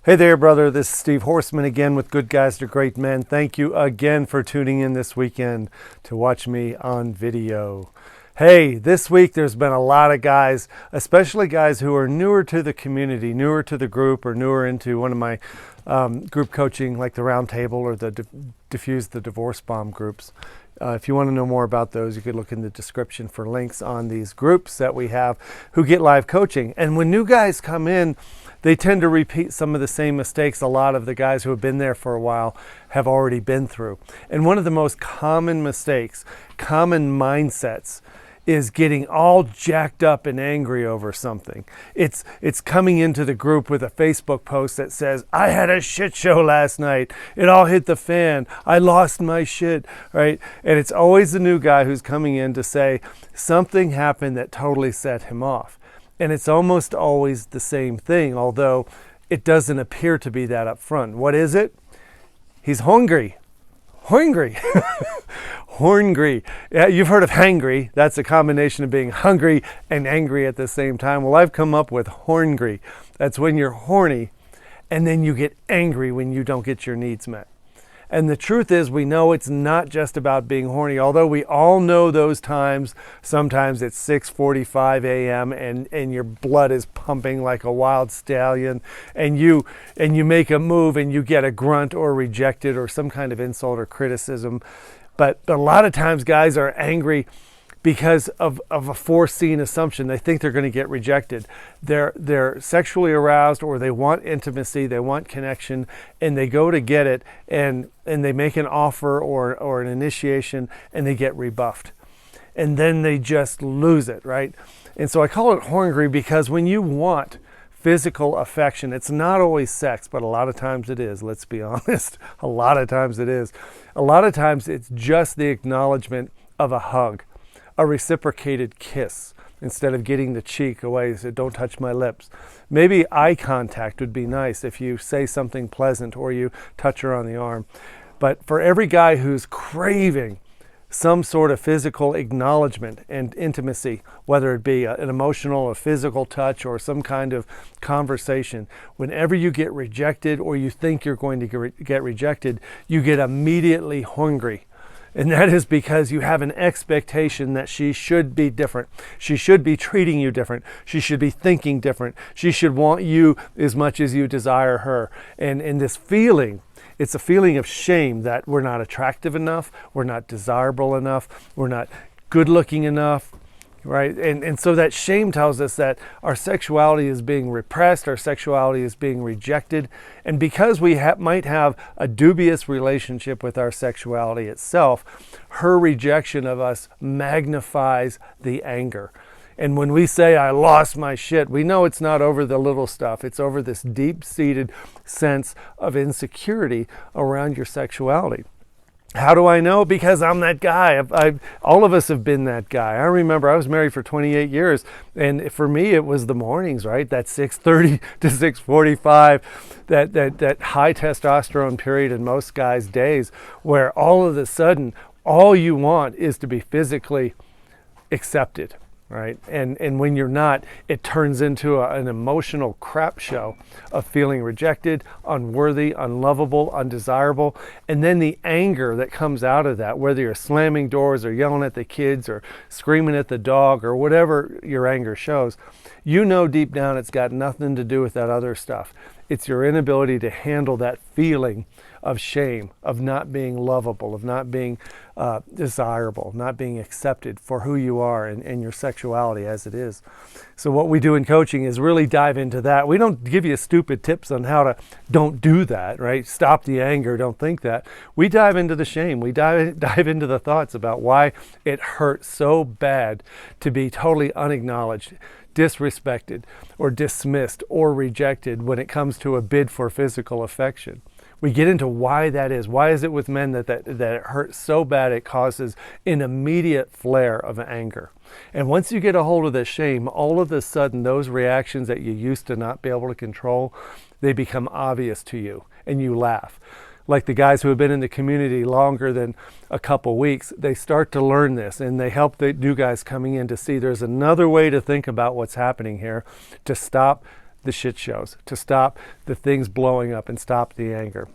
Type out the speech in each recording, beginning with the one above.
Hey there, brother. This is Steve Horseman again with Good Guys to Great Men. Thank you again for tuning in this weekend to watch me on video. Hey, this week there's been a lot of guys, especially guys who are newer to the community, newer to the group, or newer into one of my group coaching, like the Round Table or the Defuse the Divorce Bomb groups. If you want to know more about those, you could look in the description for links on these groups that we have who get live coaching. And when new guys come in, they tend to repeat some of the same mistakes a lot of the guys who have been there for a while have already been through. And one of the most common mistakes, common mindsets, is getting all jacked up and angry over something. It's coming into the group with a Facebook post that says, I had a shit show last night. It all hit the fan. I lost my shit, right? And it's always the new guy who's coming in to say something happened that totally set him off. And it's almost always the same thing, although it doesn't appear to be that up front. What is it? He's hungry. Horngry. Horngry. Yeah, you've heard of hangry. That's a combination of being hungry and angry at the same time. Well, I've come up with horngry. That's when you're horny and then you get angry when you don't get your needs met. And the truth is, we know it's not just about being horny, although we all know those times. Sometimes it's 6:45 a.m. and your blood is pumping like a wild stallion, and you make a move and you get a grunt or rejected or some kind of insult or criticism. But a lot of times guys are angry because of a foreseen assumption. They think they're going to get rejected. They're sexually aroused, or they want intimacy, they want connection, and they go to get it, and they make an offer or an initiation, and they get rebuffed. And then they just lose it, right? And so I call it horngry because when you want physical affection, it's not always sex, but a lot of times it is. Let's be honest. A lot of times it is. A lot of times it's just the acknowledgement of a hug, a reciprocated kiss, instead of getting the cheek away. So don't touch my lips. Maybe eye contact would be nice if you say something pleasant or you touch her on the arm. But for every guy who's craving some sort of physical acknowledgement and intimacy, whether it be an emotional or physical touch or some kind of conversation, whenever you get rejected or you think you're going to get rejected, you get immediately hungry. And that is because you have an expectation that she should be different. She should be treating you different. She should be thinking different. She should want you as much as you desire her. And this feeling, it's a feeling of shame that we're not attractive enough, we're not desirable enough, we're not good looking enough, right? And so that shame tells us that our sexuality is being repressed, our sexuality is being rejected. And because we might have a dubious relationship with our sexuality itself, her rejection of us magnifies the anger. And when we say, I lost my shit, we know it's not over the little stuff. It's over this deep-seated sense of insecurity around your sexuality. How do I know? Because I'm that guy. All of us have been that guy. I remember I was married for 28 years, and for me it was the mornings, right? That 6:30 to 6:45, that high testosterone period in most guys' days, where all of a sudden all you want is to be physically accepted. Right? And when you're not, it turns into an emotional crap show of feeling rejected, unworthy, unlovable, undesirable. And then the anger that comes out of that, whether you're slamming doors or yelling at the kids or screaming at the dog or whatever your anger shows, you know deep down it's got nothing to do with that other stuff. It's your inability to handle that feeling of shame, of not being lovable, of not being desirable, not being accepted for who you are and your sexuality as it is. So what we do in coaching is really dive into that. We don't give you stupid tips on how to don't do that, right? Stop the anger, don't think that. We dive into the shame. We dive into the thoughts about why it hurts so bad to be totally unacknowledged, disrespected, or dismissed, or rejected when it comes to a bid for physical affection. We get into why that is. Why is it with men that it hurts so bad it causes an immediate flare of anger? And once you get a hold of the shame, all of a sudden those reactions that you used to not be able to control, they become obvious to you and you laugh. Like the guys who have been in the community longer than a couple weeks, they start to learn this, and they help the new guys coming in to see there's another way to think about what's happening here, to stop the shit shows, to stop the things blowing up and stop the anger.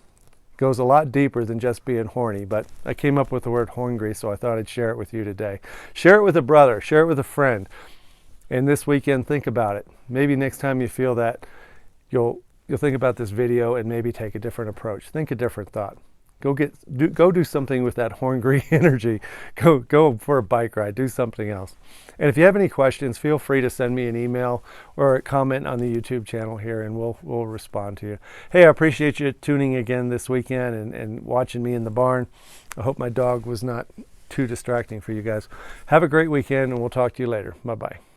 Goes a lot deeper than just being horny, but I came up with the word horngry, so I thought I'd share it with you today. Share it with a brother, share it with a friend. And this weekend, think about it. Maybe next time you feel that, you'll think about this video and maybe take a different approach. Think a different thought. Go do something with that horngry energy. Go for a bike ride. Do something else. And if you have any questions, feel free to send me an email or a comment on the YouTube channel here, and we'll respond to you. Hey, I appreciate you tuning again this weekend and watching me in the barn. I hope my dog was not too distracting for you guys. Have a great weekend, and we'll talk to you later. Bye-bye.